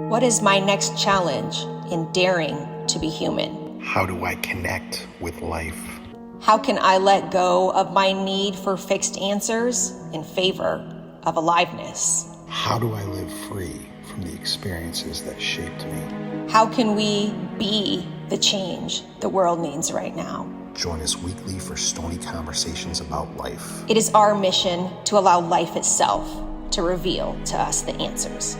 What is my next challenge in daring to be human? How do I connect with life? How can I let go of my need for fixed answers in favor of aliveness? How do I live free from the experiences that shaped me? How can we be the change the world needs right now? Join us weekly for stony conversations about life. It is our mission to allow life itself to reveal to us the answers.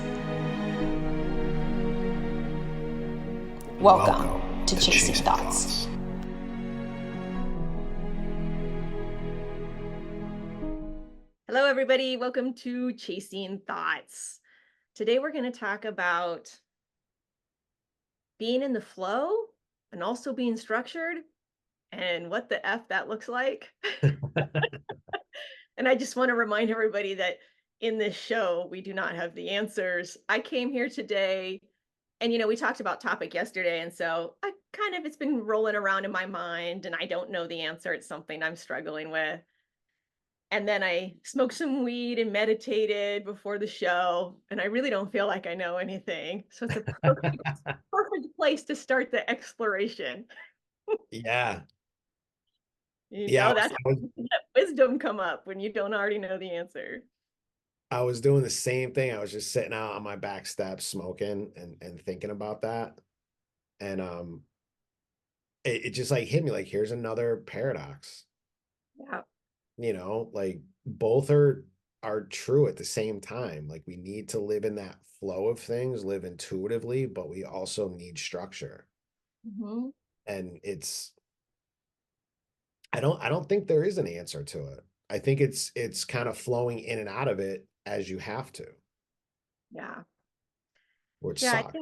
Welcome to Chasing Thoughts. Hello, everybody. Welcome to Chasing Thoughts. Today, we're going to talk about being in the flow and also being structured and what the F that looks like. And I just want to remind everybody that in this show, we do not have the answers. I came here today and, we talked about topic yesterday. And so it's been rolling around in my mind and I don't know the answer. It's something I'm struggling with. And then I smoked some weed and meditated before the show. And I really don't feel like I know anything. So it's a perfect place to start the exploration. Yeah. That's that wisdom come up when you don't already know the answer. I was doing the same thing. I was just sitting out on my back steps smoking and thinking about that. And it just like hit me like, here's another paradox. Yeah. Like both are true at the same time. Like we need to live in that flow of things, live intuitively, but we also need structure. Mm-hmm. And I don't think there is an answer to it. I think it's kind of flowing in and out of it as you have to, Yeah. which Yeah, sucks.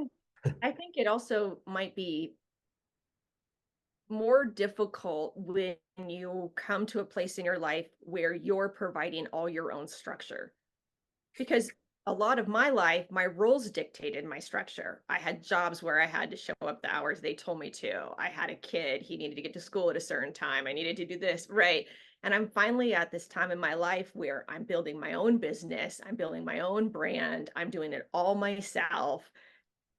I think it also might be more difficult when you come to a place in your life where you're providing all your own structure. Because a lot of my life, my roles dictated my structure. I had jobs where I had to show up the hours they told me to. I had a kid, he needed to get to school at a certain time. I needed to do this, right? And I'm finally at this time in my life where I'm building my own business, I'm building my own brand, I'm doing it all myself,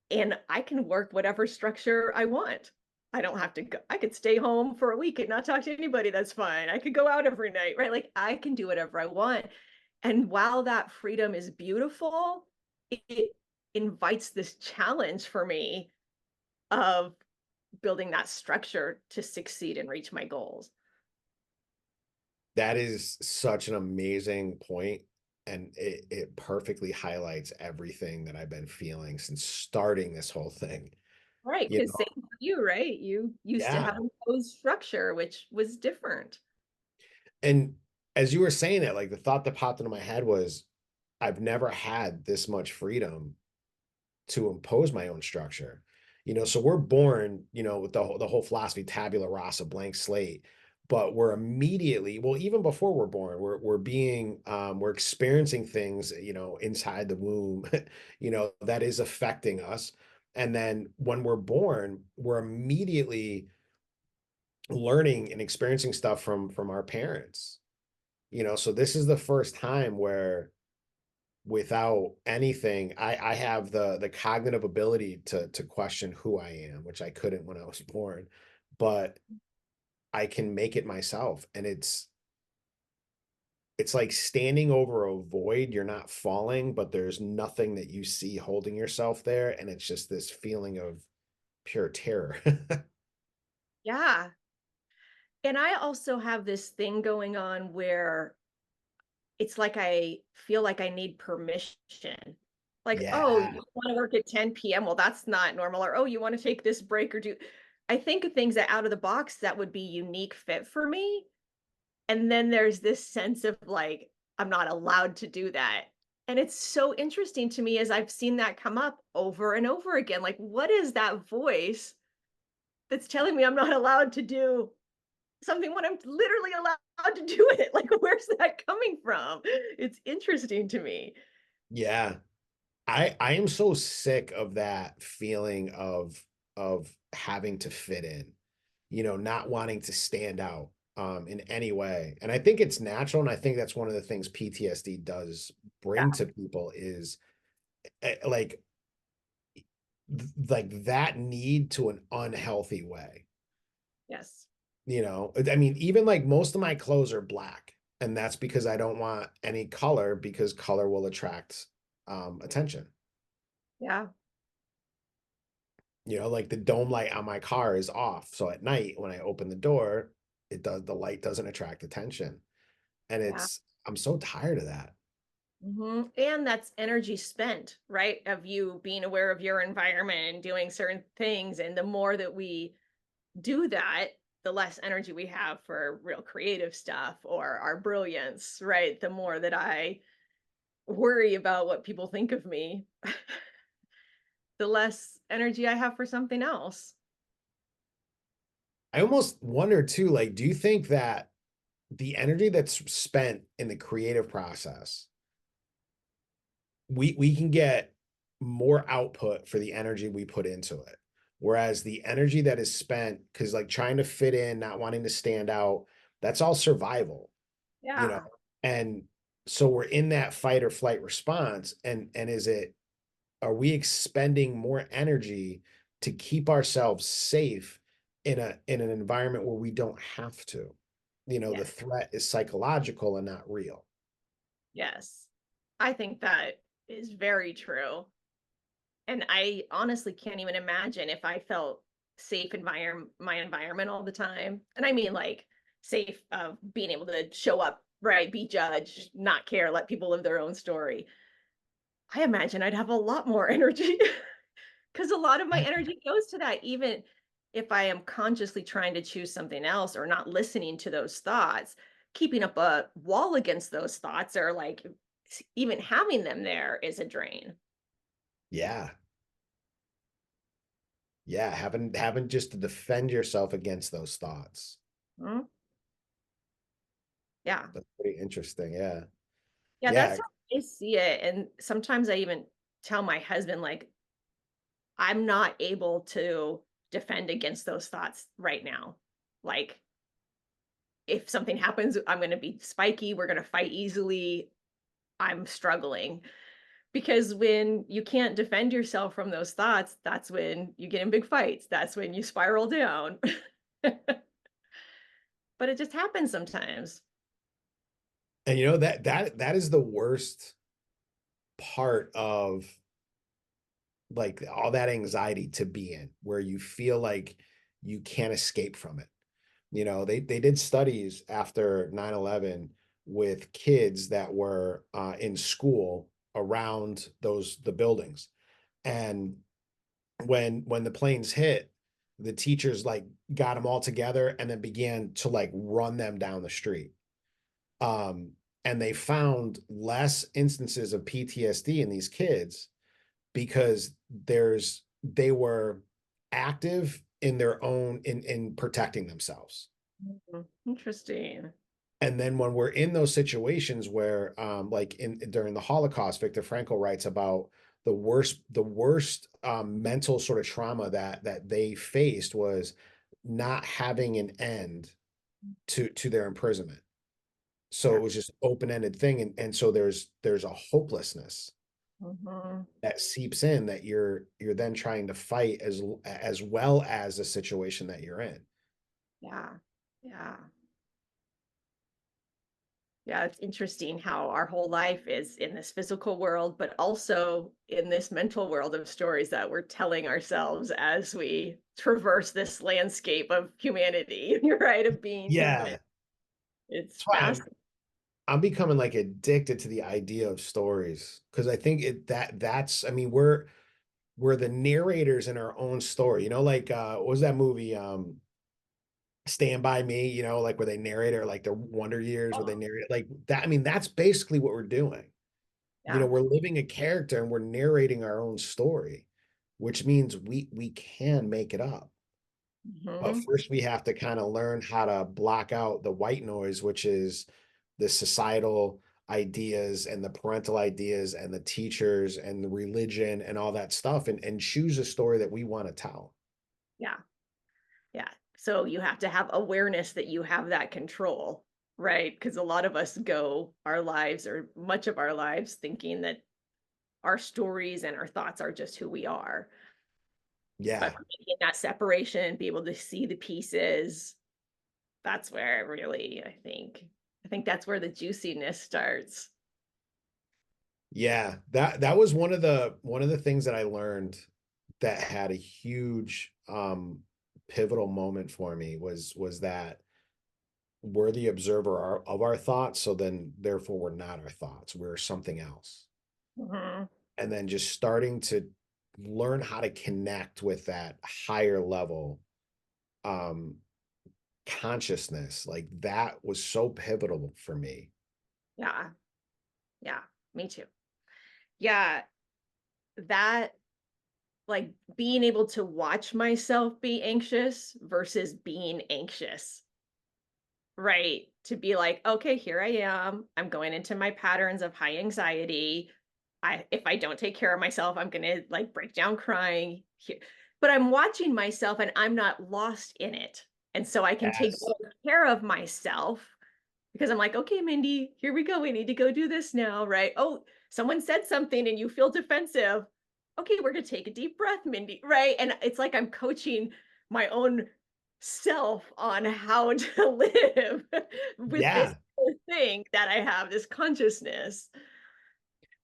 and I can work whatever structure I want. I don't have to go. I could stay home for a week and not talk to anybody. That's fine. I could go out every night, right? Like I can do whatever I want. And while that freedom is beautiful, it invites this challenge for me of building that structure to succeed and reach my goals. That is such an amazing point, and it perfectly highlights everything that I've been feeling since starting this whole thing. Right. You Because know, same for you, right? You used to have yeah. imposed structure, which was different. And as you were saying it, like the thought that popped into my head was, I've never had this much freedom to impose my own structure. So we're born, with the whole philosophy, tabula rasa, blank slate, but we're immediately, well, even before we're born, we're experiencing things, inside the womb, that is affecting us. And then when we're born, we're immediately learning and experiencing stuff from our parents. So this is the first time where without anything, I have the cognitive ability to question who I am, which I couldn't when I was born, but I can make it myself. And it's like standing over a void. You're not falling, but there's nothing that you see holding yourself there. And it's just this feeling of pure terror. Yeah. And I also have this thing going on where it's like I feel like I need permission. Like, oh, Yeah. you want to work at 10 p.m. Well, that's not normal. Or, oh, you want to take this break or do. I think of things that out of the box that would be unique fit for me. And then there's this sense of like, I'm not allowed to do that. And it's so interesting to me as I've seen that come up over and over again. Like, what is that voice that's telling me I'm not allowed to do something when I'm literally allowed to do it? Like, where's that coming from? It's interesting to me. Yeah. I am so sick of that feeling of having to fit in, not wanting to stand out in any way. And I think it's natural, and I think that's one of the things PTSD does Yeah. bring to people is like like that need to an unhealthy way. Yes. You know, I mean, even like most of my clothes are black, and that's because I don't want any color because color will attract attention. Yeah. You know, like the dome light on my car is off. So at night when I open the door, the light doesn't attract attention. And Yeah. I'm so tired of that. And that's energy spent, right? Of you being aware of your environment and doing certain things. And the more that we do that, the less energy we have for real creative stuff or our brilliance, right? The more that I worry about what people think of me, the less energy I have for something else. I almost wonder too, like, do you think that the energy that's spent in the creative process, we can get more output for the energy we put into it? Whereas the energy that is spent, because like trying to fit in, not wanting to stand out, that's all survival, you know? Yeah. And so we're in that fight or flight response. And are we expending more energy to keep ourselves safe in an environment where we don't have to? You know, the Yes. threat is psychological and not real. Yes. I think that is very true. And I honestly can't even imagine if I felt safe in my environment all the time. And I mean like safe of being able to show up, right, be judged, not care, let people live their own story. I imagine I'd have a lot more energy because a lot of my Yeah. energy goes to that, even if I am consciously trying to choose something else or not listening to those thoughts, keeping up a wall against those thoughts or like even having them there is a drain. Yeah. Yeah. Having just to defend yourself against those thoughts. Mhm. Yeah. That's pretty interesting. Yeah. Yeah, that's Yeah. how I see it, and sometimes I even tell my husband, like, "I'm not able to defend against those thoughts right now." Like, if something happens, I'm gonna be spiky, we're gonna fight easily, I'm struggling. Because when you can't defend yourself from those thoughts, that's when you get in big fights, that's when you spiral down. But it just happens sometimes. And you know that is the worst part of like all that anxiety to be in, where you feel like you can't escape from it. You know, they did studies after 9/11 with kids that were in school around the buildings. And when the planes hit, the teachers like got them all together and then began to like run them down the street. Um, and they found less instances of PTSD in these kids because they were active in their own in protecting themselves. Interesting. And then when we're in those situations where like in during the Holocaust, Viktor Frankl writes about the worst mental sort of trauma that they faced was not having an end to their imprisonment. So Yeah. it was just open-ended thing, and so there's a hopelessness Mhm. that seeps in that you're then trying to fight as well as the situation that you're in. Yeah. Yeah. Yeah, it's interesting how our whole life is in this physical world, but also in this mental world of stories that we're telling ourselves as we traverse this landscape of humanity, right? Of being human. Yeah, It's that's why fascinating. I'm becoming like addicted to the idea of stories because I think that's I mean we're the narrators in our own story. You know, like what was that movie Stand By Me, you know, like where they narrate or like the Wonder Years where they narrate like that. I mean, that's basically what we're doing. You know, Yeah. we're living a character and we're narrating our own story, which means we can make it up. But Hmm. first we have to kind of learn how to block out the white noise, which is the societal ideas and the parental ideas and the teachers and the religion and all that stuff and choose a story that we want to tell. Yeah. Yeah. So you have to have awareness that you have that control, right? Because a lot of us go our lives or much of our lives thinking that our stories and our thoughts are just who we are. Yeah. But making that separation, be able to see the pieces, that's where it really, I think that's where the juiciness starts. Yeah. That was one of the things that I learned that had a huge pivotal moment for me was that we're the observer of our thoughts, so then therefore we're not our thoughts. We're something else. Mhm. And then just starting to learn how to connect with that higher level um consciousness, like that was so pivotal for me. Yeah. Yeah. Me too. Yeah. That, like, being able to watch myself be anxious versus being anxious, right? To be like, okay, here I am. I'm going into my patterns of high anxiety. If I don't take care of myself, I'm gonna like break down crying. But I'm watching myself and I'm not lost in it. And so I can take Yes. better care of myself because I'm like, okay, Mindy, here we go. We need to go do this now, right? Oh, someone said something and you feel defensive. Okay, we're gonna take a deep breath, Mindy, right? And it's like I'm coaching my own self on how to live with this Yeah. thing that I have, this consciousness.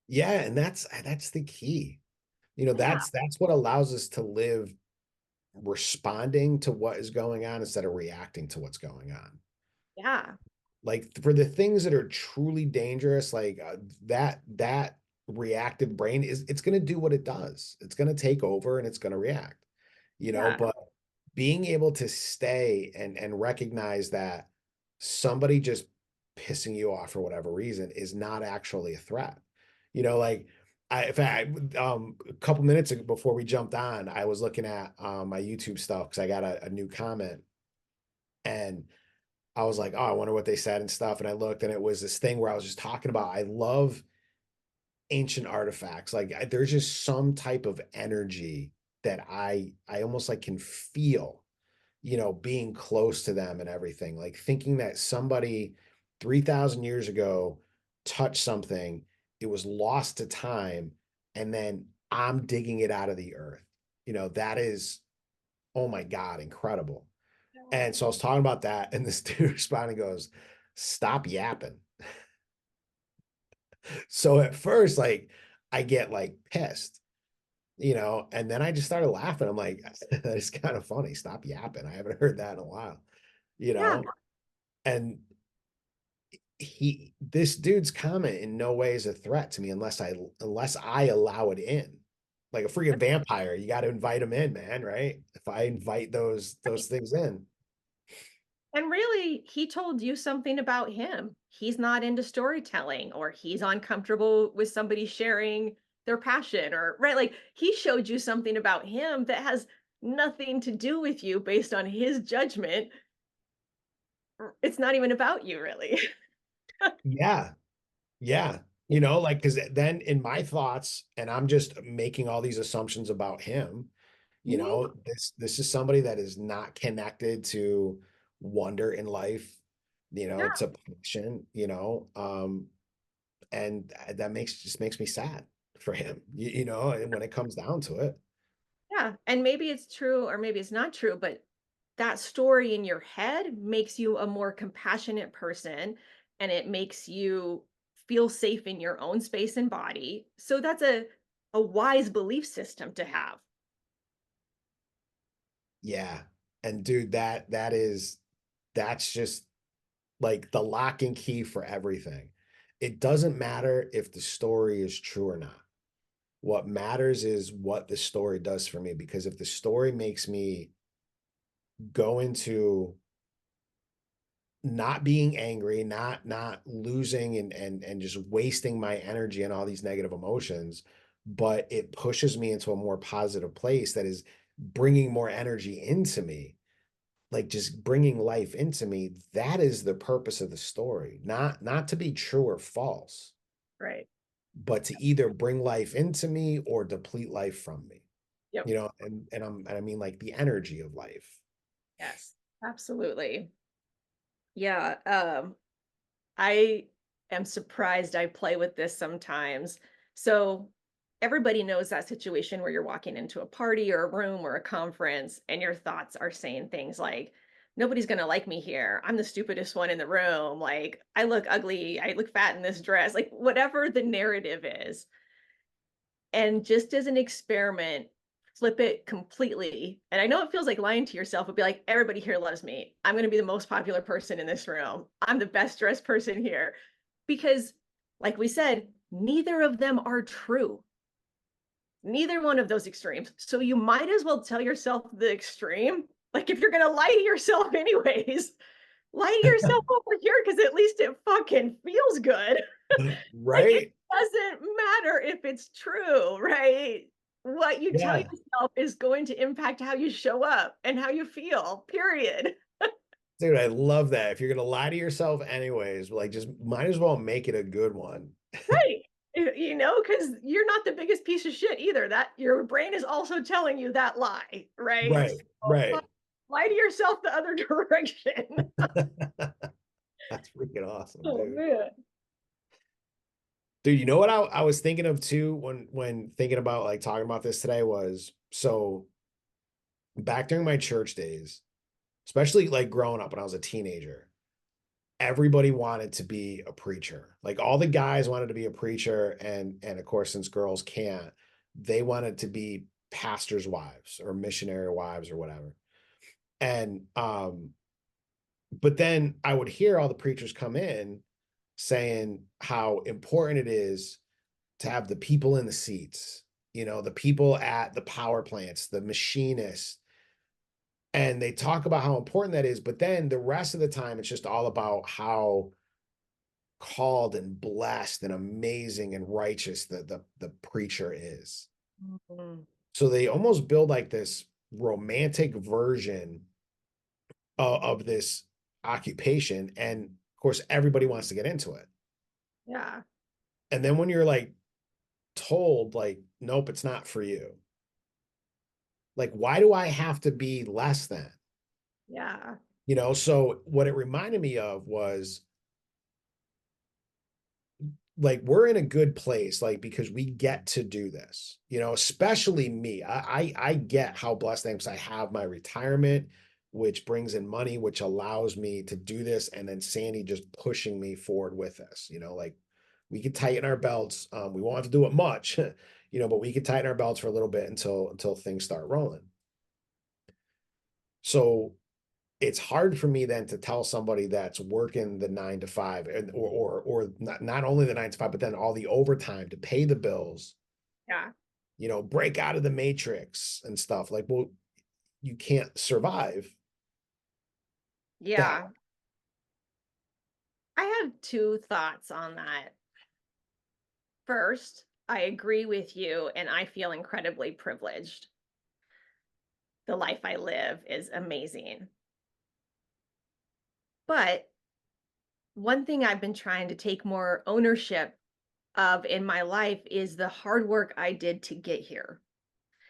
Yeah, and that's the key. You know, Yeah, that's what allows us to live responding to what is going on instead of reacting to what's going on. yeah, Like for the things that are truly dangerous, like that reactive brain is it's going to do what it does. It's going to take over and it's going to react. yeah, But being able to stay and recognize that somebody just pissing you off for whatever reason is not actually a threat. Like in fact, a couple minutes ago before we jumped on, I was looking at my YouTube stuff because I got a new comment and I was like, oh, I wonder what they said and stuff. And I looked and it was this thing where I was just talking about, I love ancient artifacts. Like there's just some type of energy that I almost like can feel, being close to them and everything. Like thinking that somebody 3,000 years ago touched something, it was lost to time, and then I'm digging it out of the earth. That is, oh my God, incredible. And so I was talking about that, and this dude responded and goes, "Stop yapping." So at first, like, I get like pissed, and then I just started laughing. I'm like, that's kind of funny. Stop yapping. I haven't heard that in a while, you yeah, know? And this dude's comment in no way is a threat to me unless I allow it in. Like a freaking vampire, you got to invite him in, man, right? If I invite those right. things in. And really, he told you something about him. He's not into storytelling, or he's uncomfortable with somebody sharing their passion, or right, like he showed you something about him that has nothing to do with you based on his judgment. It's not even about you, really. Yeah. Yeah. Like, because then in my thoughts, and I'm just making all these assumptions about him, Mhm. this is somebody that is not connected to wonder in life, Yeah, to passion, and that makes me sad for him, and when it comes down to it. yeah. And maybe it's true or maybe it's not true, but that story in your head makes you a more compassionate person and it makes you feel safe in your own space and body. So that's a wise belief system to have. Yeah. And dude, that's just like the lock and key for everything. It doesn't matter if the story is true or not. What matters is what the story does for me, because if the story makes me go into not being angry, not losing and just wasting my energy and all these negative emotions, but it pushes me into a more positive place that is bringing more energy into me, like just bringing life into me, that is the purpose of the story, not to be true or false, Right. but to either bring life into me or deplete life from me, Yep. and I mean like the energy of life. Yes. Absolutely. Yeah. I am surprised I play with this sometimes. So everybody knows that situation where you're walking into a party or a room or a conference and your thoughts are saying things like, nobody's going to like me here. I'm the stupidest one in the room. Like, I look ugly. I look fat in this dress. Like, whatever the narrative is. And just as an experiment, flip it completely. And I know it feels like lying to yourself, but be like, everybody here loves me. I'm going to be the most popular person in this room. I'm the best dressed person here. Because, like we said, neither of them are true. Neither one of those extremes. So you might as well tell yourself the extreme. Like, if you're going to lie to yourself, anyways, lie to yourself over here because at least it fucking feels good. Like, it Right? doesn't matter if it's true, right? What you tell Yeah. yourself is going to impact how you show up and how you feel, period. Dude, I love that. If you're gonna lie to yourself anyways, like just might as well make it a good one. Right. You know, because you're not the biggest piece of shit either. That your brain is also telling you that lie, right? Right, So right. lie to yourself the other direction. That's freaking awesome, Oh dude. man. Dude, you know what I was thinking of too when thinking about like talking about this today was so back during my church days, especially like growing up when I was a teenager, everybody wanted to be a preacher. Like all the guys wanted to be a preacher, and of course, since girls can't, they wanted to be pastors' wives or missionary wives or whatever. And but then I would hear all the preachers come in saying how important it is to have the people in the seats, you know, the people at the power plants, the machinists, and they talk about how important that is. But then the rest of the time, it's just all about how called and blessed and amazing and righteous the preacher is. Mhm. So they almost build like this romantic version of this occupation, and of course everybody wants to get into it. Yeah. And then when you're like told like nope, it's not for you, like why do I have to be less than, Yeah. you know? So what it reminded me of was like we're in a good place, like because we get to do this, you know, especially me. I get how blessed I am because I have my retirement, which brings in money, which allows me to do this, and then Sandy just pushing me forward with this, you know, like we could tighten our belts. We won't have to do it much, you know, but we could tighten our belts for a little bit until things start rolling. So it's hard for me then to tell somebody that's working the 9 to 5 and or not only the 9 to 5, but then all the overtime to pay the bills, Yeah. you know, break out of the matrix and stuff. Like, well, you can't survive that. Yeah. I have two thoughts on that. First, I agree with you, and I feel incredibly privileged. The life I live is amazing. But one thing I've been trying to take more ownership of in my life is the hard work I did to get here.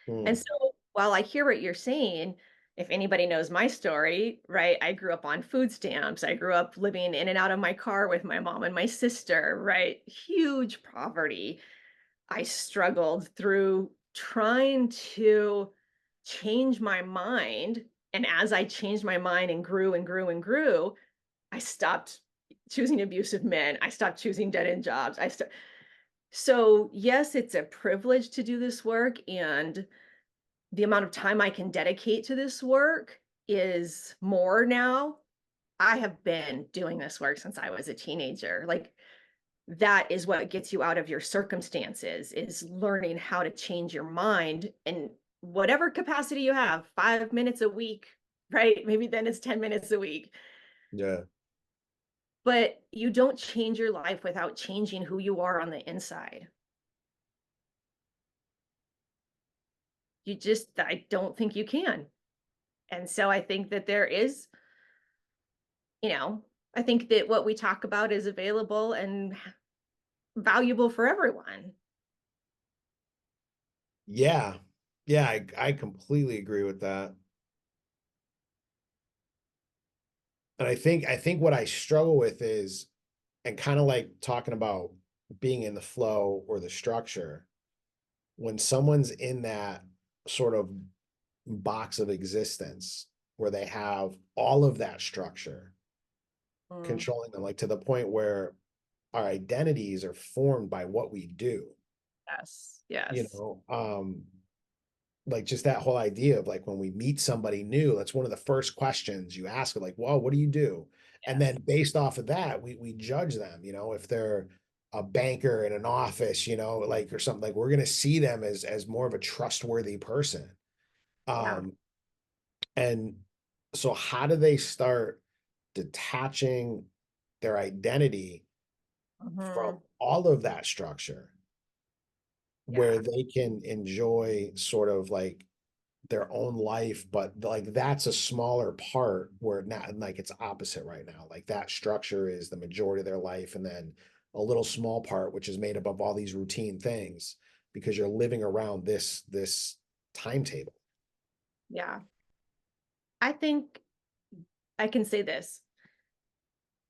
And Hmm. so while I hear what you're saying, if anybody knows my story, right? I grew up on food stamps. I grew up living in and out of my car with my mom and my sister, right? Huge poverty. I struggled through trying to change my mind. And as I changed my mind and grew and grew and grew, I stopped choosing abusive men. I stopped choosing dead end jobs. So yes, it's a privilege to do this work, and the amount of time I can dedicate to this work is more now. I have been doing this work since I was a teenager. Like, that is what gets you out of your circumstances, is learning how to change your mind in whatever capacity you have, 5 minutes a week, right? Maybe then it's 10 minutes a week. Yeah. But you don't change your life without changing who you are on the inside. I don't think you can. And so I think that there is, you know, I think that what we talk about is available and valuable for everyone. Yeah. Yeah. I completely agree with that. And I think what I struggle with is, and kind of like talking about being in the flow or the structure, when someone's in that sort of box of existence where they have all of that structure Mm, controlling them, like to the point where our identities are formed by what we do, yes, you yes, know, like just that whole idea of like when we meet somebody new, that's one of the first questions you ask, like, well, what do you do? And yes, then based off of that, we judge them, you know, if they're a banker in an office, you know, like or something, like we're gonna see them as more of a trustworthy person. yeah. Um, and so how do they start detaching their identity from Hmm. all of that structure where Yeah. they can enjoy sort of like their own life, but like that's a smaller part where not like it's opposite right now. Like that structure is the majority of their life, and then a little small part which is made up of all these routine things because you're living around this timetable. Yeah. I think I can say this.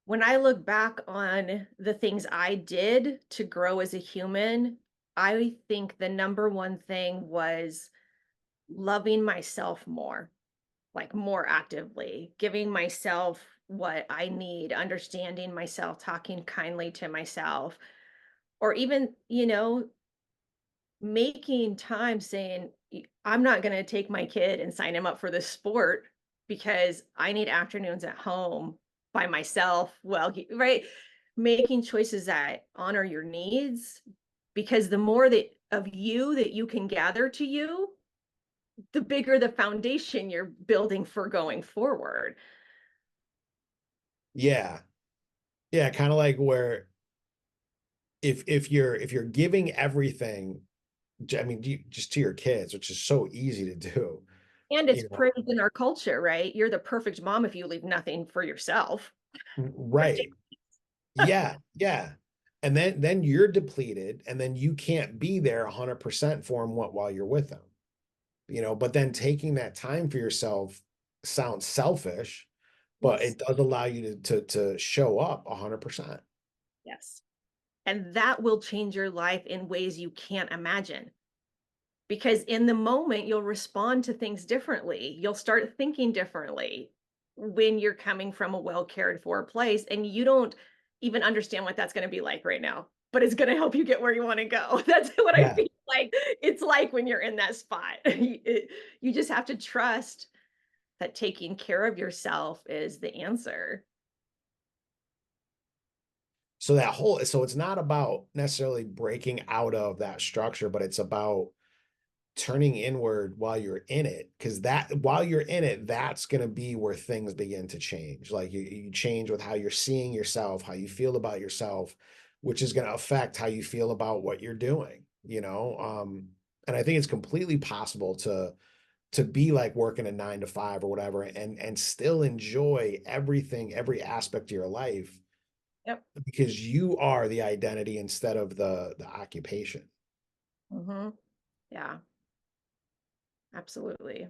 When I look back on the things I did to grow as a human, I think the number one thing was loving myself more, like more actively, giving myself what I need, understanding myself, talking kindly to myself, or even, making time saying, I'm not going to take my kid and sign him up for this sport because I need afternoons at home by myself. Well, right. Making choices that honor your needs, because the more that of you that you can gather to you, the bigger the foundation you're building for going forward. Yeah. Yeah, kind of like where if you're giving everything, I mean, just to your kids, which is so easy to do, And it's you know, praised in our culture, right? You're the perfect mom if you leave nothing for yourself. right. Yeah, yeah. And then you're depleted and then you can't be there 100% for them while you're with them. You know, but then taking that time for yourself sounds selfish, but Yes. it does allow you to show up 100%. Yes. And that will change your life in ways you can't imagine. Because in the moment, you'll respond to things differently. You'll start thinking differently when you're coming from a well cared for place and you don't even understand what that's going to be like right now, but it's going to help you get where you want to go. That's what I Yeah. feel like it's like when you're in that spot. You just have to trust that taking care of yourself is the answer. So so it's not about necessarily breaking out of that structure, but it's about turning inward while you're in it, because that while you're in it, that's going to be where things begin to change. Like you change with how you're seeing yourself, how you feel about yourself, which is going to affect how you feel about what you're doing, you know. And I think it's completely possible to be like working a 9 to 5 or whatever and still enjoy everything, every aspect of your life, Yep. because you are the identity instead of the occupation. Hmm. Yeah, absolutely.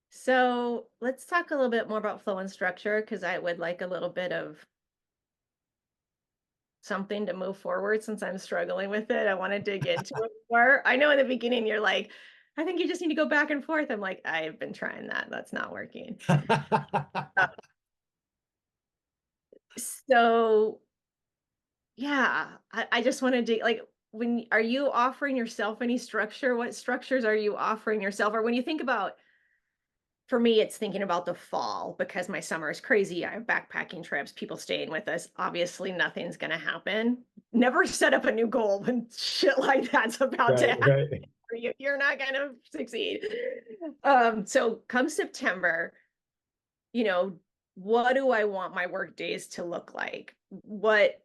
So let's talk a little bit more about flow and structure because I would like a little bit of something to move forward since I'm struggling with it. I want to dig into it more. I know in the beginning you're like, I think you just need to go back and forth. I'm like, I've been trying that. That's not working. Uh, so yeah, I just want to dig like when are you offering yourself any structure? What structures are you offering yourself? Or when you think about for me, it's thinking about the fall because my summer is crazy. I have backpacking trips, people staying with us. Obviously, nothing's going to happen. Never set up a new goal when shit like that's about to Right, happen. right. You're not going to succeed. So come September, you know, what do I want my work days to look like?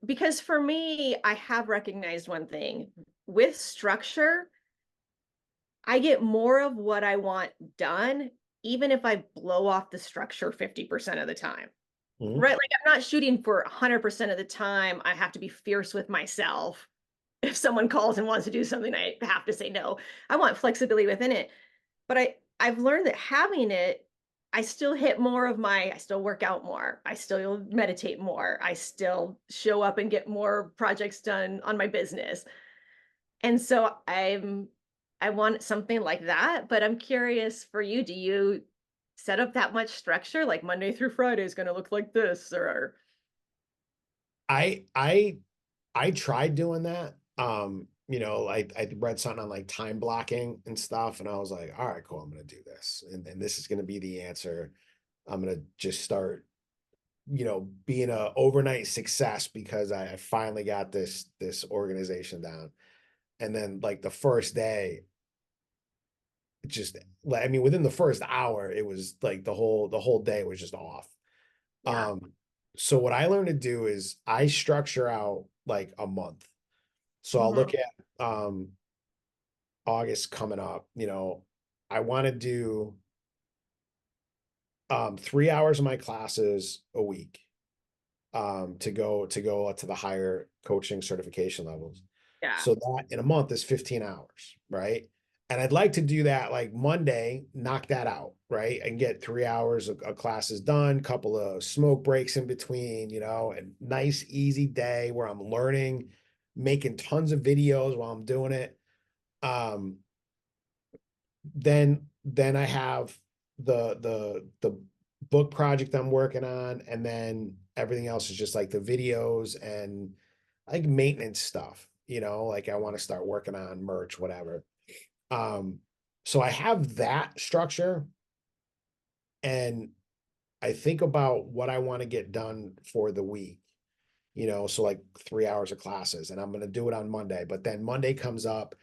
Because for me, I have recognized one thing with structure, I get more of what I want done, even if I blow off the structure 50% of the time. Mhm. Right? Like I'm not shooting for 100% of the time. I have to be fierce with myself. If someone calls and wants to do something, I have to say no. I want flexibility within it. But I've learned that having it, I still hit more of I still work out more. I still meditate more. I still show up and get more projects done on my business. And so I want something like that, but I'm curious for you, do you set up that much structure? Like Monday through Friday is gonna look like this, or I I I tried doing that. I read something on like time blocking and stuff, and I was like, all right, cool, I'm gonna do this. And this is gonna be the answer. I'm gonna just start, being a overnight success because I finally got this organization down. And then like the first day, it just like I mean, within the first hour, it was like the whole day was just off. yeah. Um, so what I learned to do is I structure out like a month. So I'll look Mhm. at August coming up, I want to do 3 hours of my classes a week to go to the higher coaching certification levels. Yeah. So that in a month is 15 hours, right? And I'd like to do that like Monday, knock that out, right? And get 3 hours of classes done, couple of smoke breaks in between, a nice, easy day where I'm learning, making tons of videos while I'm doing it. Um, then I have the book project I'm working on, and then everything else is just like the videos and like maintenance stuff, like I want to start working on merch, whatever. Um, so I have that structure, and I think about what I want to get done for the week. So like 3 hours of classes, and I'm going to do it on Monday. But then Monday comes up,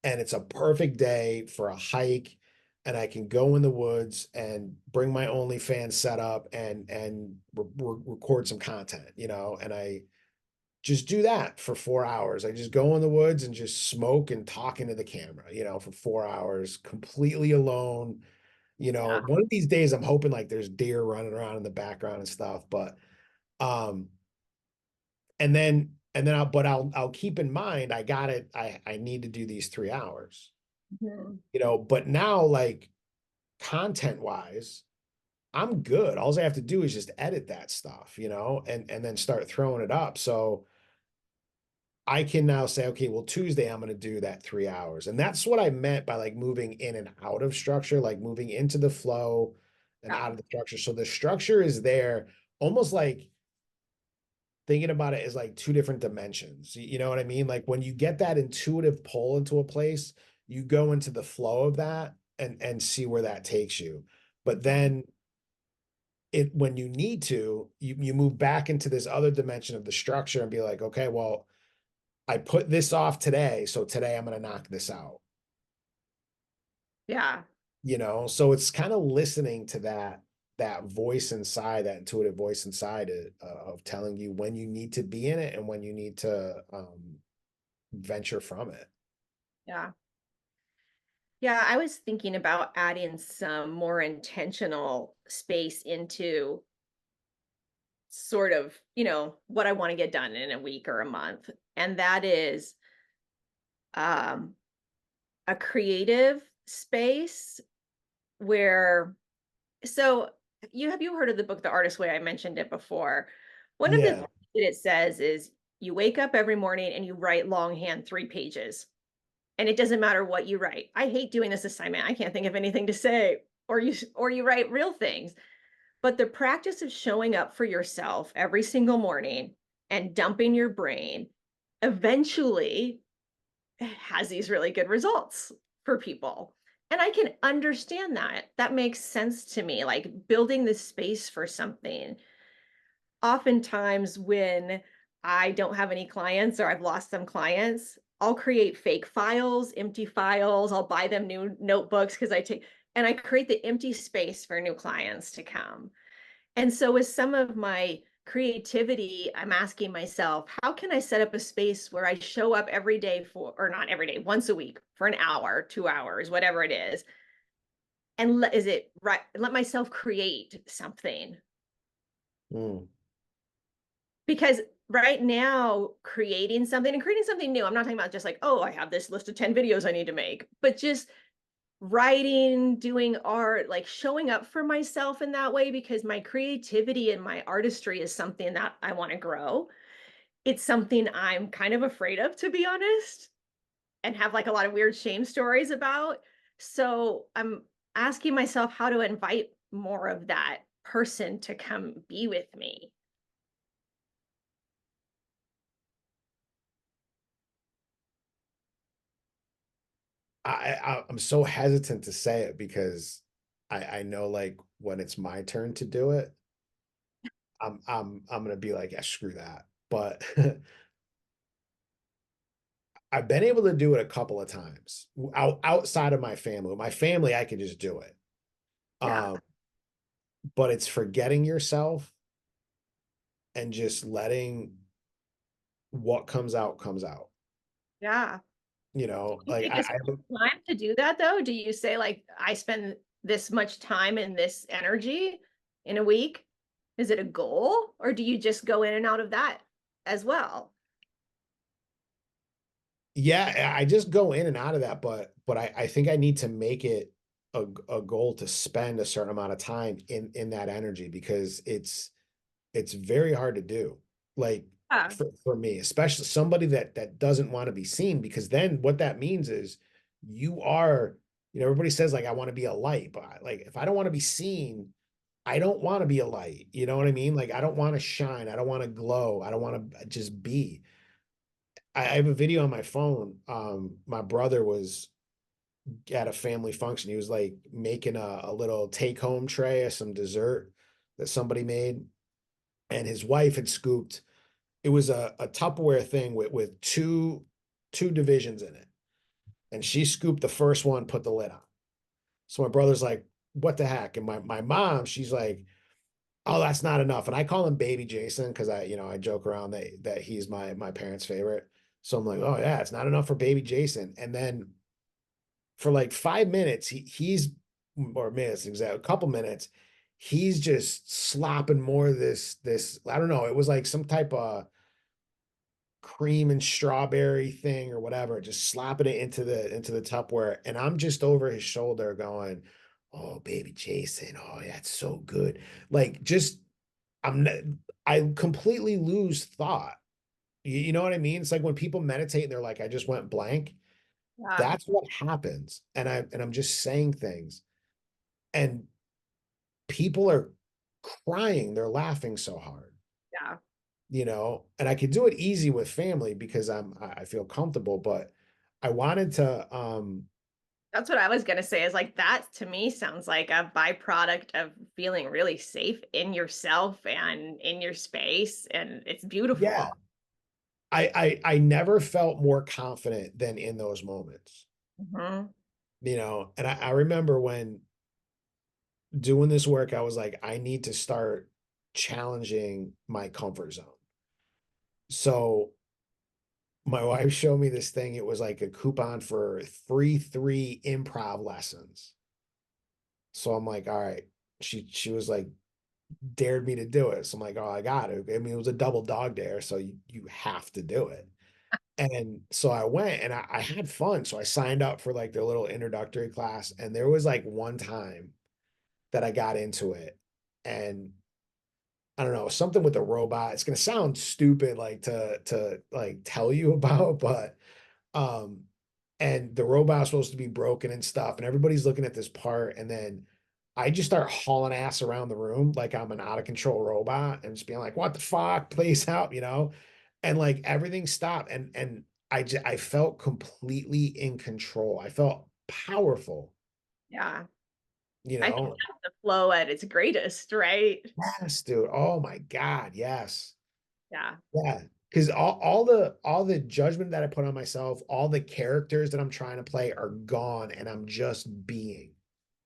and it's a perfect day for a hike, and I can go in the woods and bring my OnlyFans setup and record some content, and I just do that for 4 hours. I just go in the woods and just smoke and talk into the camera, for 4 hours, completely alone. Yeah. One of these days I'm hoping like there's deer running around in the background and stuff, but um and then I'll keep in mind I got it. I need to do these 3 hours. Mhm. But now like content wise, I'm good. All I have to do is just edit that stuff, and then start throwing it up. So I can now say, okay, well, Tuesday I'm going to do that 3 hours. And that's what I meant by like moving in and out of structure, like moving into the flow and Yeah. out of the structure. So the structure is there, almost like thinking about it as like two different dimensions. You know what I mean? Like when you get that intuitive pull into a place, you go into the flow of that and see where that takes you. But Mhm. then it when you need to, you move back into this other dimension of the structure and be like, okay, well, I put this off today, so today I'm going to knock this out. Yeah. So it's kind of listening to that voice inside, that intuitive voice inside it, of telling you when you need to be in it and when you need to venture from it. Yeah. Yeah, I was thinking about adding some more intentional space into sort of, what I want to get done in a week or a month. And that is um a creative space where so you heard of the book The Artist Way? I mentioned it before. One of the things Yeah. that it says is you wake up every morning and you write longhand 3 pages. And it doesn't matter what you write. I hate doing this assignment. I can't think of anything to say. Or you write real things. But the practice of showing up for yourself every single morning and dumping your brain eventually has these really good results for people. And I can understand that. That makes sense to me. Like building this space for something. Oftentimes, when I don't have any clients or I've lost some clients, I'll create fake files, empty files. I'll buy them new notebooks because I create the empty space for new clients to come. And so with some of my creativity, I'm asking myself, how can I set up a space where I show up every day or not every day, once a week for an hour, 2 hours, whatever it is, and is it right? Let myself create something Mm. because right now creating something and creating something new, I'm not talking about just like, oh, I have this list of 10 videos I need to make, but just writing, doing art, like showing up for myself in that way because my creativity and my artistry is something that I want to grow. It's something I'm kind of afraid of, to be honest. and have like a lot of weird shame stories about. So I'm asking myself how to invite more of that person to come be with me. I'm so hesitant to say it because I know like when it's my turn to do it, I'm gonna be like, yeah, screw that. But I've been able to do it a couple of times outside of my family. With my family, I can just do it. Yeah. Um, but it's forgetting yourself and just letting what comes out. Yeah. You know, You like take a special time to do that though? Do you say like I spend this much time and this energy in a week? Is it a goal or do you just go in and out of that as well? yeah, I just go in and out of that, but I think I need to make it a goal to spend a certain amount of time in that energy because it's very hard to do. Like Yeah. for me, especially somebody that doesn't want to be seen, because then what that means is you are, everybody says like I want to be a light, but like if I don't want to be seen, I don't want to be a light. You know what I mean? Like I don't want to shine, I don't want to glow, I don't want to just be. I have a video on my phone. My brother was at a family function. He was like making a little take home tray of some dessert that somebody made, and his wife had scooped. It was a Tupperware thing with two divisions in it, and she scooped the first one, put the lid on. So my brother's like, "What the heck?" And my mom, she's like, "Oh, that's not enough." And I call him Baby Jason because I joke around that he's my parents' favorite. So I'm like, "Oh yeah, it's not enough for Baby Jason." And then for like 5 minutes, he's or minutes exactly, a couple minutes, he's just slopping more of this. I don't know. It was like some type of cream and strawberry thing or whatever, just slapping it into the Tupperware. And I'm just over his shoulder going, "Oh, baby Jason, oh, that's so good." Like just I'm I completely lose thought. You know what I mean? It's like when people meditate and they're like, I just went blank. Yeah. That's what happens. And I'm just saying things. And people are crying, they're laughing so hard. Yeah. And I could do it easy with family because I feel comfortable, but I wanted to That's what I was gonna say is like that to me sounds like a byproduct of feeling really safe in yourself and in your space. And it's beautiful. yeah, I never felt more confident than in those moments. Mhm. And I remember when doing this work, I was like, I need to start challenging my comfort zone. So my wife showed me this thing. It was like a coupon for 3 improv lessons. So I'm like, all right. She was like, dared me to do it. So I'm like, oh, I got it. I mean, it was a double dog dare, so you have to do it. And so I went and I had fun. So I signed up for like their little introductory class. And there was like one time that I got into it. And I don't know, something with the robot. It's gonna sound stupid like to like tell you about, but um and the robot's supposed to be broken and stuff, and everybody's looking at this part, and then I just start hauling ass around the room like I'm an out of control robot and just being like, what the fuck, please help. And like everything stopped, and I felt completely in control. I felt powerful, Yeah. you I think know. that's the flow at its greatest, right? Yes, dude. Oh my God, yes. Yeah. Yeah. Because all the judgment that I put on myself, all the characters that I'm trying to play are gone, and I'm just being.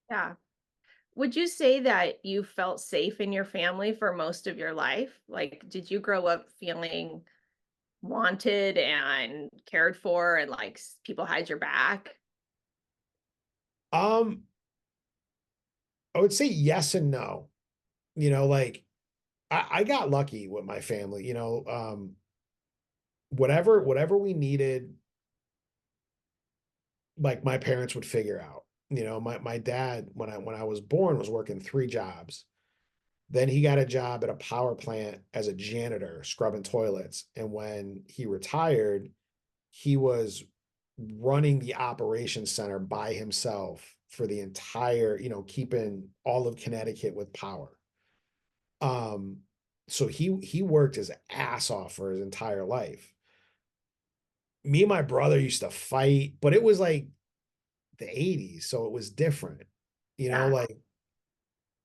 Yeah. Would you say that you felt safe in your family for most of your life? Like, did you grow up feeling wanted and cared for and like people had your back? Um, I would say yes and no. Like I got lucky with my family, whatever we needed, like my parents would figure out. My dad, when I was born, was working 3 jobs. Then he got a job at a power plant as a janitor, scrubbing toilets. And when he retired, he was running the operations center by himself for the entire, keeping all of Connecticut with power. Um, so he worked his ass off for his entire life. Me and my brother used to fight, but it was like the 80s, so it was different. Yeah. Like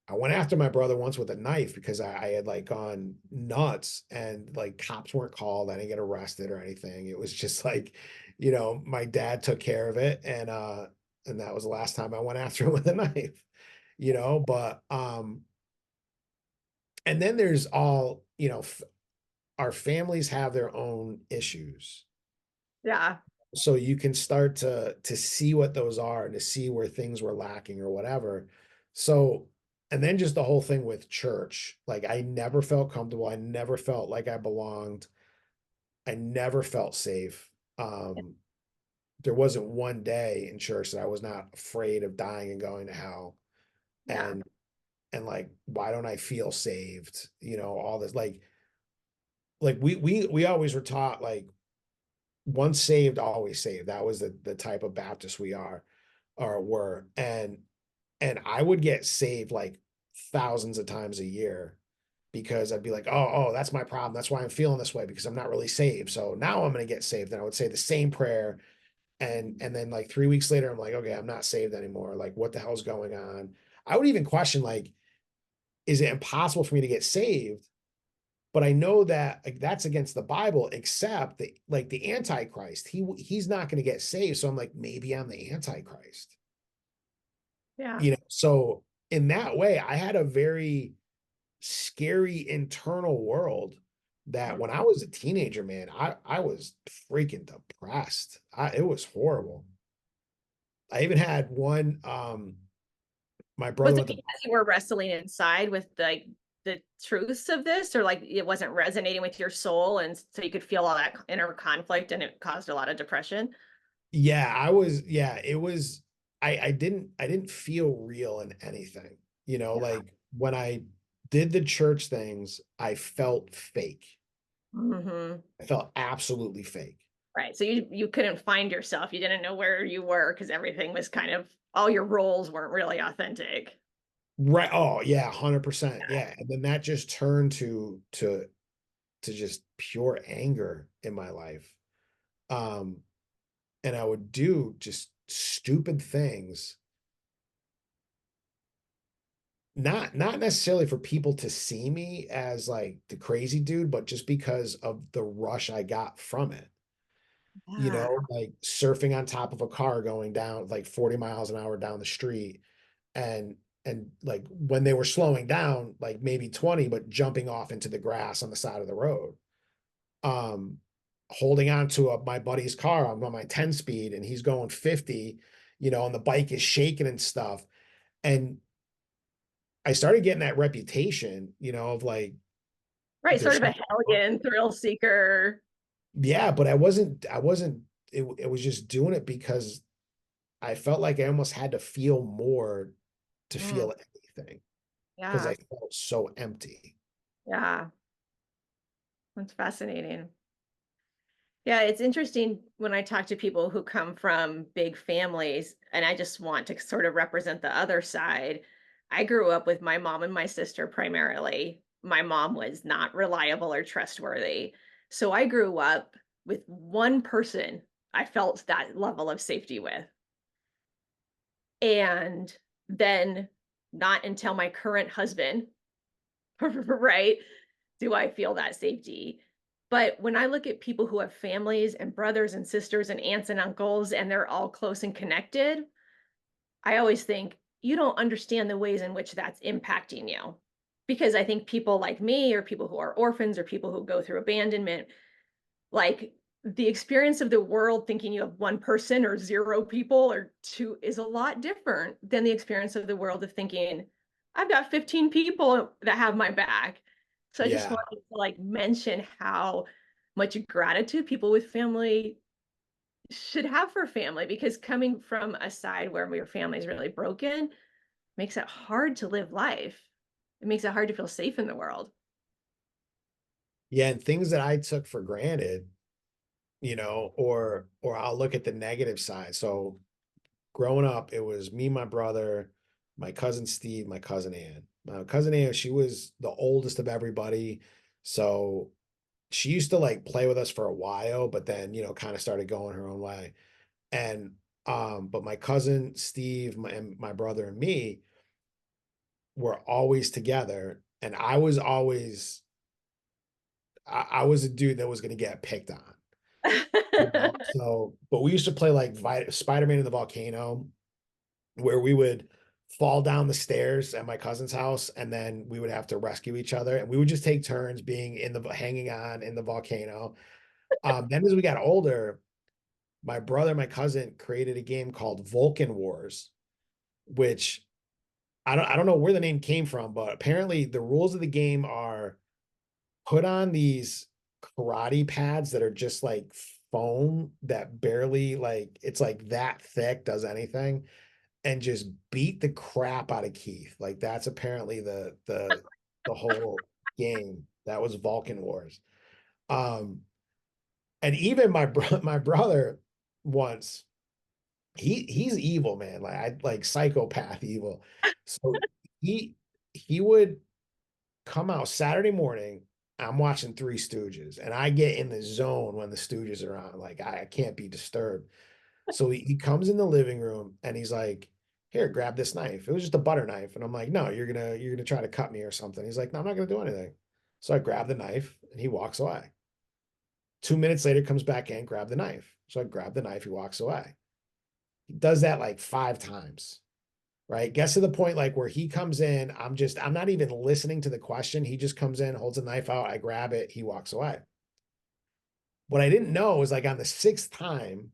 I went after my brother once with a knife because I had like gone nuts and like cops weren't called. I didn't get arrested or anything. It was just like, my dad took care of it and that was the last time I went after him with a knife, but and then there's all, our families have their own issues. Yeah. So you can start to see what those are and to see where things were lacking or whatever. So, and then just the whole thing with church, like I never felt comfortable. I never felt like I belonged. I never felt safe. There wasn't one day in church that I was not afraid of dying and going to hell. Yeah. And like, why don't I feel saved? All this like we always were taught like once saved, always saved. That was the type of Baptist we are or were. And I would get saved like thousands of times a year because I'd be like, oh, that's my problem. That's why I'm feeling this way because I'm not really saved. So now I'm gonna get saved. And I would say the same prayer. And then like 3 weeks later, I'm like, okay, I'm not saved anymore. Like, what the hell's going on? I would even question, like, is it impossible for me to get saved? But I know that like that's against the Bible, except that like the Antichrist, he's not going to get saved. So I'm like, maybe I'm the Antichrist. Yeah. So in that way, I had a very scary internal world that when I was a teenager, man, I was freaking depressed. It was horrible. I even had one my brother Was it went to because you were wrestling inside with like the truths of this, or like it wasn't resonating with your soul, and so you could feel all that inner conflict, and it caused a lot of depression? yeah, it was I didn't feel real in anything. Yeah. Like when I did the church things, I felt fake. Hmm. I felt absolutely fake. Right. So you couldn't find yourself. You didn't know where you were because everything was kind of all your roles weren't really authentic. Right. Oh, yeah, 100%. Yeah. And then that just turned to just pure anger in my life. Um, and I would do just stupid things, not necessarily for people to see me as like the crazy dude, but just because of the rush I got from it. Yeah. Like surfing on top of a car going down like 40 miles an hour down the street and like when they were slowing down like maybe 20 but jumping off into the grass on the side of the road. um Holding on to my buddy's car. I'm on my 10 speed and he's going 50, and the bike is shaking and stuff. And I started getting that reputation, of like Right. Sort there's of a something wrong. hellion, thrill seeker. Yeah, but I wasn't it was just doing it because I felt like I almost had to feel more to Mm, feel anything because yeah. I felt so empty. Yeah. That's fascinating. Yeah, it's interesting when I talk to people who come from big families, and I just want to sort of represent the other side. I grew up with my mom and my sister primarily. My mom was not reliable or trustworthy. So I grew up with one person I felt that level of safety with. And then not until my current husband, right, do I feel that safety. But when I look at people who have families and brothers and sisters and aunts and uncles, and they're all close and connected, I always think you don't understand the ways in which that's impacting you. Because I think people like me, or people who are orphans, or people who go through abandonment, like the experience of the world thinking you have one person or zero people or two is a lot different than the experience of the world of thinking I've got 15 people that have my back. So I just Yeah. wanted to like mention how much gratitude people with family should have for family, because coming from a side where your family is really broken makes it hard to live life. It makes it hard to feel safe in the world. Yeah, and things that I took for granted, or I'll look at the negative side. So growing up, it was me, my brother, my cousin Steve, my cousin Ann. My cousin Ann, she was the oldest of everybody. So she used to like play with us for a while, but then, kind of started going her own way. And but my cousin Steve, and my brother and me were always together. And I was a dude that was gonna get picked on. So, but we used to play like Spider-Man in the volcano, where we would fall down the stairs at my cousin's house, and then we would have to rescue each other, and we would just take turns being hanging on in the volcano. Then as we got older, my brother, my cousin created a game called Vulcan Wars, which I don't know where the name came from, but apparently the rules of the game are put on these karate pads that are just like foam that barely, like, it's like that thick, does anything, and just beat the crap out of Keith. Like that's apparently the whole game. That was Vulcan Wars. Um, and even my brother once, he's evil, man. Like I like psychopath evil. So he he would come out Saturday morning. I'm watching Three Stooges, and I get in the zone when the Stooges are on. Like I can't be disturbed. So he comes in the living room and he's like, "Here, grab this knife." It was just a butter knife, and I'm like, "No, you're gonna try to cut me or something." He's like, "No, I'm not gonna do anything." So I grab the knife and he walks away. 2 minutes later, comes back in, grab the knife. So I grab the knife, he walks away. He does that like 5 times, right? Gets to the point like where he comes in, I'm not even listening to the question. He just comes in, holds a knife out, I grab it, he walks away. What I didn't know is like on the sixth time,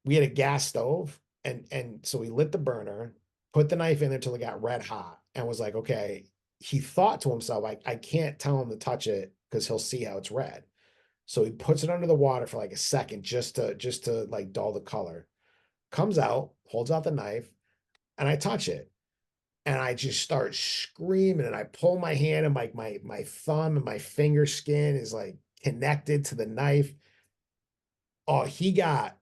we had a gas stove, and so we lit the burner, put the knife in there till it got red hot, and was like, okay. He thought to himself, I can't tell him to touch it because he'll see how it's red. So he puts it under the water for like a second just to like dull the color. Comes out, holds out the knife, and I touch it. And I just start screaming, and I pull my hand, and like my thumb and my finger skin is like connected to the knife. Oh, he got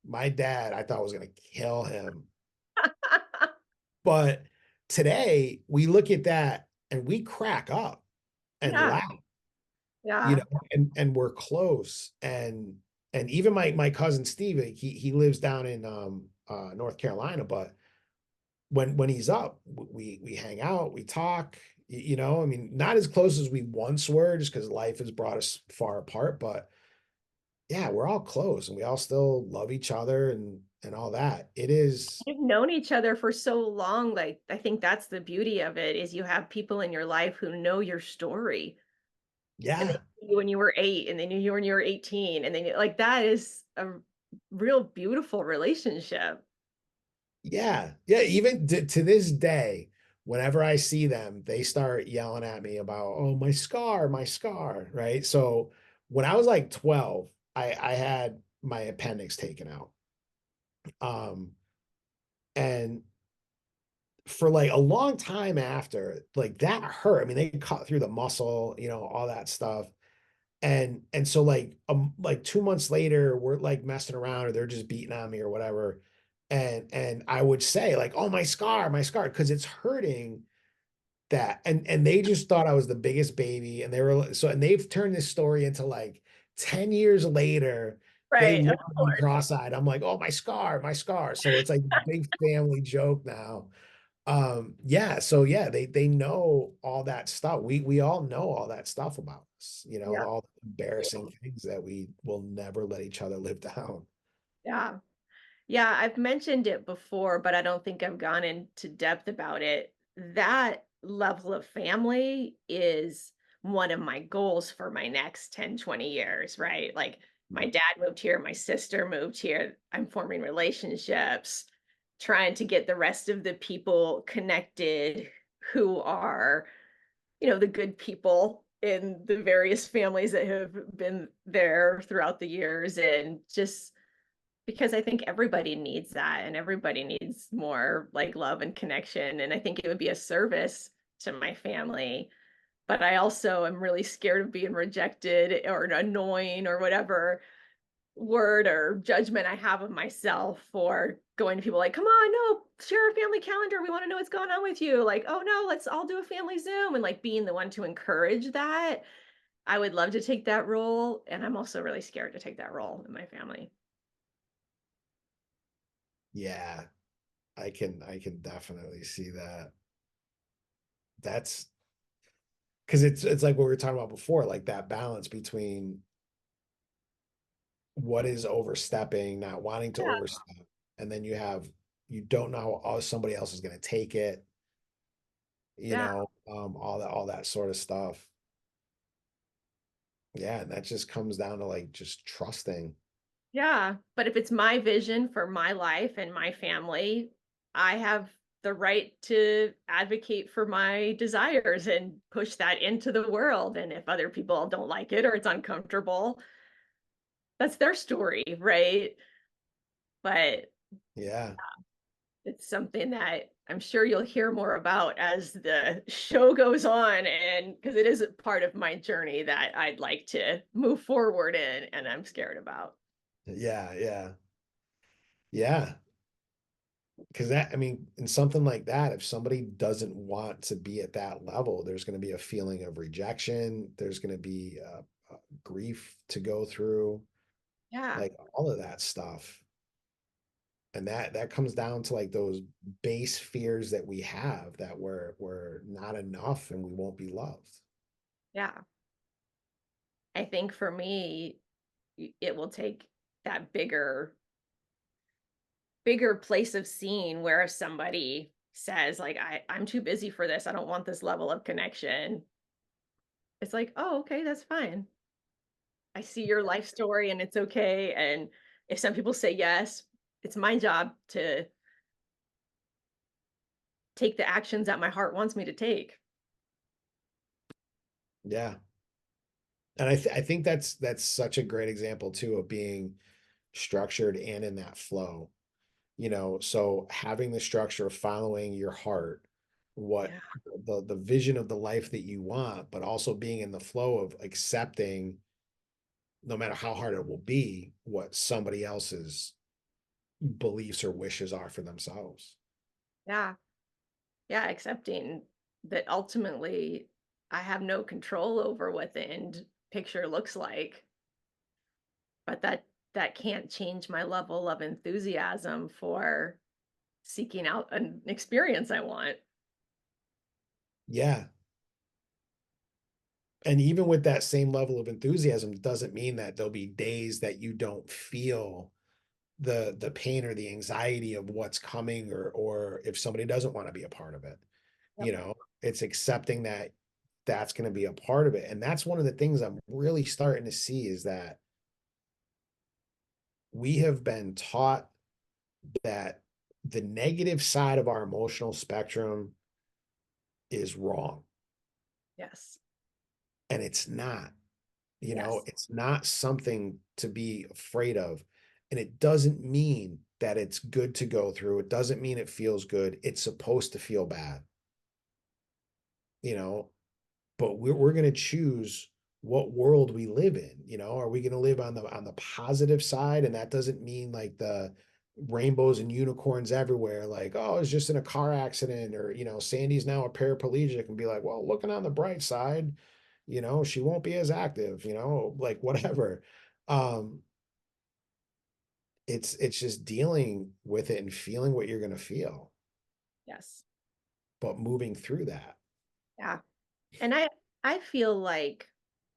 my dad, I thought was gonna kill him. But today we look at that and we crack up and Yeah, laugh, you yeah. know, and we're close. And even my cousin Steve, he lives down in North Carolina, but when he's up, we hang out, we talk, I mean, not as close as we once were, just because life has brought us far apart, but yeah, we're all close and we all still love each other and all that. It is, You've known each other for so long. Like, I think that's the beauty of it is you have people in your life who know your story. And they yeah, knew you when you were 8, and they knew you when you were 18, and they like that is a real beautiful relationship. yeah, yeah. Even to this day, whenever I see them, they start yelling at me about, oh, my scar, right? So when I was like 12, I had my appendix taken out. Um, and for like a long time after, like that hurt. I mean, they cut through the muscle, all that stuff. And so like 2 months later, we're like messing around or they're just beating on me or whatever. And I would say, like, oh, my scar, because it's hurting that. And they just thought I was the biggest baby. And they were so, and they've turned this story into like 10 years later. They Right, look of at me course. cross-eyed. I'm like, oh, my scar, my scar. So it's like a big family joke now. Yeah, so yeah, they know all that stuff. We all know all that stuff about us, Yeah, all the embarrassing things that we will never let each other live down. yeah. Yeah, I've mentioned it before, but I don't think I've gone into depth about it. That level of family is one of my goals for my next 10, 20 years, right? Like my dad moved here, my sister moved here. I'm forming relationships, trying to get the rest of the people connected who are, the good people in the various families that have been there throughout the years and just because I think everybody needs that and everybody needs more like love and connection. And I think it would be a service to my family but I also am really scared of being rejected or annoying or whatever word or judgment I have of myself for going to people like, come on, no, share a family calendar. We want to know what's going on with you. Like, oh no, let's all do a family Zoom, and like being the one to encourage that. I would love to take that role. And I'm also really scared to take that role in my family. Yeah, I can definitely see that. That's because it's like what we were talking about before, like that balance between what is overstepping, not wanting to Yeah. overstep, and then you don't know how somebody else is going to take it, Yeah. all that sort of stuff. Yeah, and that just comes down to like just trusting. Yeah. But if it's my vision for my life and my family, I have the right to advocate for my desires and push that into the world. And if other people don't like it or it's uncomfortable, that's their story, right? But Yeah. it's something that I'm sure you'll hear more about as the show goes on, and because it is a part of my journey that I'd like to move forward in and I'm scared about. Yeah, yeah. Yeah. Because that, I mean, in something like that, if somebody doesn't want to be at that level, there's going to be a feeling of rejection. There's going to be grief to go through, Yeah. like all of that stuff. And that comes down to like those base fears that we have that we're not enough and we won't be loved. Yeah. I think for me, it will take that bigger place of seeing where if somebody says like I'm too busy for this, I don't want this level of connection. It's like, oh, okay, that's fine. I see your life story and it's okay. And if some people say yes, it's my job to take the actions that my heart wants me to take. Yeah. And I think that's such a great example too of being structured and in that flow. So having the structure of following your heart, what Yeah. the vision of the life that you want, but also being in the flow of accepting, no matter how hard it will be, what somebody else's beliefs or wishes are for themselves. Yeah. Yeah. Accepting that ultimately I have no control over what the end picture looks like, but that can't change my level of enthusiasm for seeking out an experience I want. Yeah. And even with that same level of enthusiasm doesn't mean that there'll be days that you don't feel the pain or the anxiety of what's coming, or if somebody doesn't want to be a part of it. Yep. It's accepting that that's going to be a part of it. And that's one of the things I'm really starting to see is that we have been taught that the negative side of our emotional spectrum is wrong, Yes. and it's not. Yes. It's not something to be afraid of. And it doesn't mean that it's good to go through. It doesn't mean it feels good. It's supposed to feel bad, you know, but we're going to choose what world we live in. Are we going to live on the positive side? And that doesn't mean like the rainbows and unicorns everywhere, like, oh, it's just in a car accident, or Sandy's now a paraplegic, and be like, well, looking on the bright side, she won't be as active, like whatever. um it's just dealing with it and feeling what you're going to feel, Yes. but moving through that. Yeah. And I feel like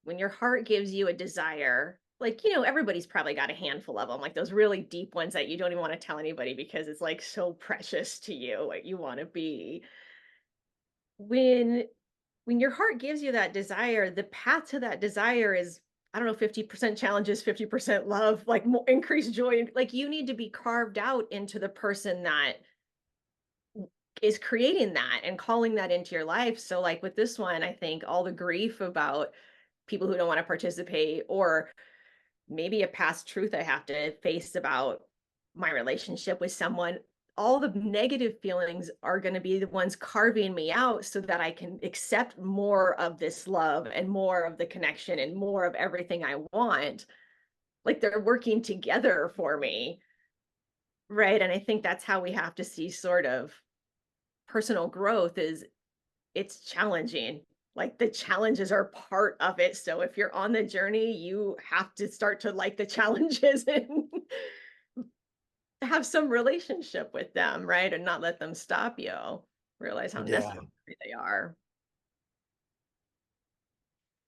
when your heart gives you a desire, like, everybody's probably got a handful of them, like those really deep ones that you don't even want to tell anybody because it's like so precious to you, what you want to be. When when your heart gives you that desire, the path to that desire is, I don't know, 50% challenges, 50% love, like more increased joy. Like you need to be carved out into the person that is creating that and calling that into your life. So like with this one, I think all the grief about people who don't want to participate, or maybe a past truth I have to face about my relationship with someone, all the negative feelings are going to be the ones carving me out so that I can accept more of this love and more of the connection and more of everything I want. Like they're working together for me. Right. And I think that's how we have to see sort of personal growth is it's challenging. Like the challenges are part of it. So if you're on the journey, you have to start to like the challenges and have some relationship with them, right? And not let them stop you. Realize how Yeah. necessary they are.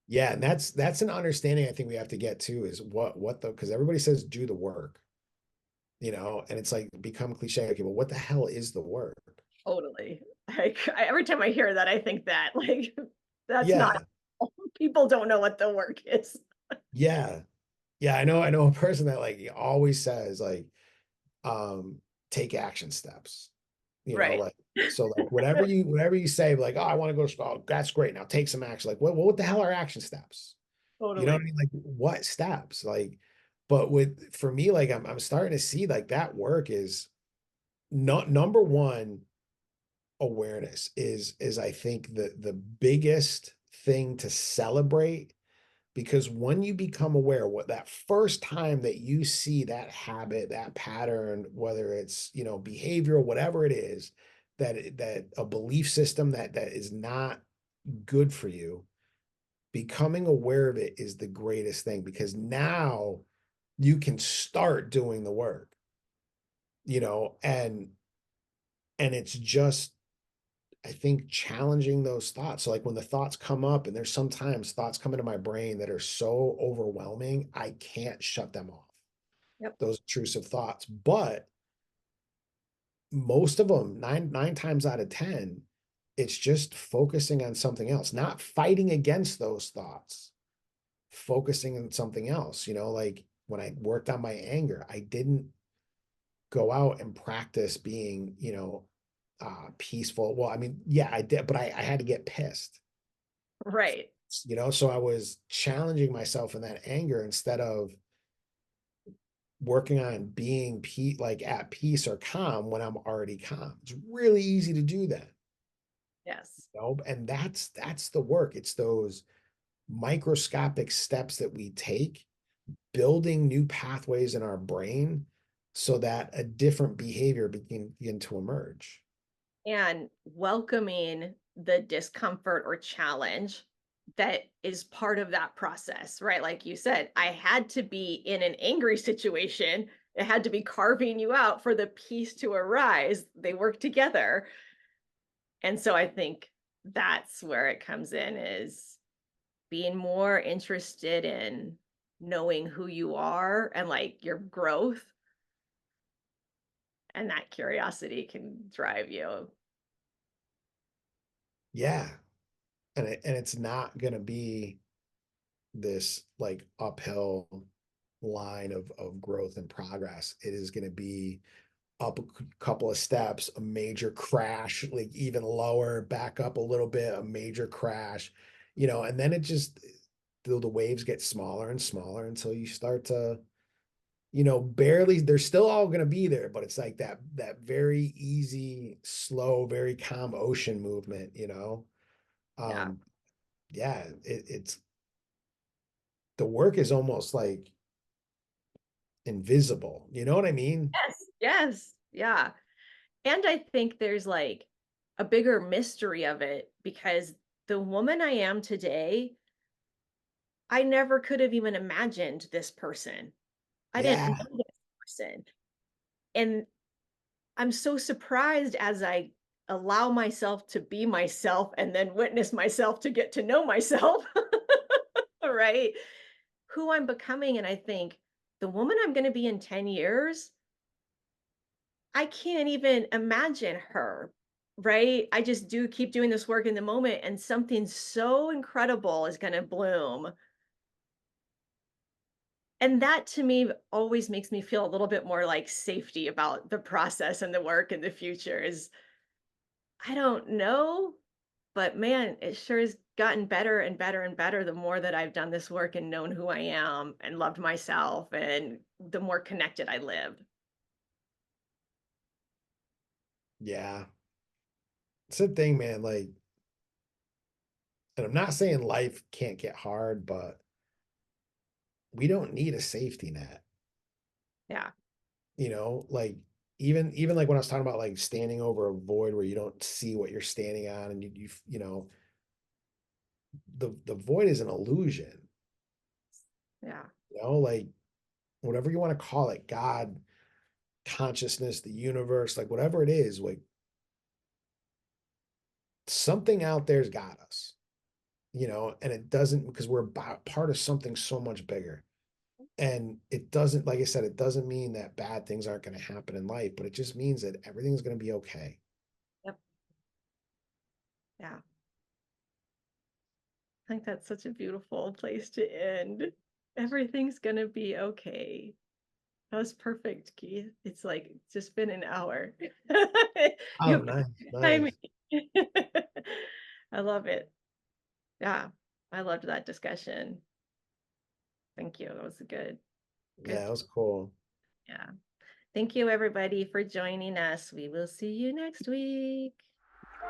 Yeah, and that's an understanding I think we have to get to is what the because everybody says do the work, and it's like become cliche. Okay, well, what the hell is the work? Totally. Like every time I hear that, I think that like that's not Yeah, people don't know what the work is. yeah, yeah. I know a person that like always says like, um, take action steps. Right. Like so like whatever you say, like, oh, I want to go to school. Oh, that's great. Now take some action. Like, what the hell are action steps? You know what I Totally. mean? Like what steps? Like, but with for me, like I'm starting to see like that work is not number one awareness is I think the biggest thing to celebrate because when you become aware what that first time that you see that habit, that pattern, whether it's, behavioral, whatever it is, that a belief system that is not good for you, becoming aware of it is the greatest thing because now you can start doing the work, and it's just I think challenging those thoughts. So like when the thoughts come up, and there's sometimes thoughts come into my brain that are so overwhelming, I can't shut them off. Yep. Those intrusive thoughts. But most of them, nine times out of 10, it's just focusing on something else, not fighting against those thoughts, focusing on something else. Like when I worked on my anger, I didn't go out and practice being, peaceful. Well, I mean, yeah, I did, but I had to get pissed. Right. So I was challenging myself in that anger instead of working on being like at peace or calm when I'm already calm. It's really easy to do that, Yes. and that's the work. It's those microscopic steps that we take, building new pathways in our brain so that a different behavior begin to emerge. And welcoming the discomfort or challenge that is part of that process, right? Like you said, I had to be in an angry situation. It had to be carving you out for the peace to arise. They work together. And so I think that's where it comes in is being more interested in knowing who you are and like your growth, and that curiosity can drive you. Yeah, and it's not going to be this like uphill line of growth and progress. It is going to be up a couple of steps, a major crash, like even lower, back up a little bit, a major crash, and then it just the waves get smaller and smaller until you start to, barely, they're still all going to be there, but it's like that very easy, slow, very calm ocean movement. Yeah. Um, yeah, it's the work is almost like invisible. You know what I mean? Yes. Yes. Yeah. And I think there's like a bigger mystery of it because the woman I am today, I never could have even imagined this person. I didn't Yeah. know this person. And I'm so surprised as I allow myself to be myself and then witness myself to get to know myself, right? Who I'm becoming. And I think the woman I'm going to be in 10 years, I can't even imagine her, right? I just do keep doing this work in the moment, and something so incredible is going to bloom. And that to me always makes me feel a little bit more like safety about the process and the work in the future is I don't know, but man, it sure has gotten better and better and better the more that I've done this work and known who I am and loved myself and the more connected I live. Yeah. It's the thing, man. Like, and I'm not saying life can't get hard, but we don't need a safety net. Yeah. Like even like when I was talking about like standing over a void where you don't see what you're standing on, and the void is an illusion, Yeah. like whatever you want to call it, God, consciousness, the universe, like whatever it is, like something out there's got us, and it doesn't, because we're part of something so much bigger. And it doesn't, like I said, it doesn't mean that bad things aren't going to happen in life, but it just means that everything's going to be okay. Yep. Yeah. I think that's such a beautiful place to end. Everything's gonna be okay. That was perfect, Keith. It's like it's just been an hour. You Oh, have nice, perfect timing. nice. I love it. Yeah, I loved that discussion. Thank you. That was good. Yeah, it was cool. Yeah. Thank you, everybody, for joining us. We will see you next week.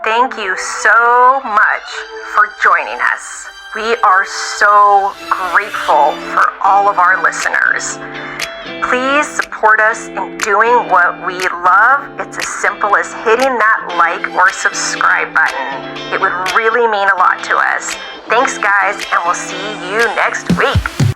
Thank you so much for joining us. We are so grateful for all of our listeners. Please support us in doing what we love. It's as simple as hitting that like or subscribe button. It would really mean a lot to us. Thanks, guys, and we'll see you next week.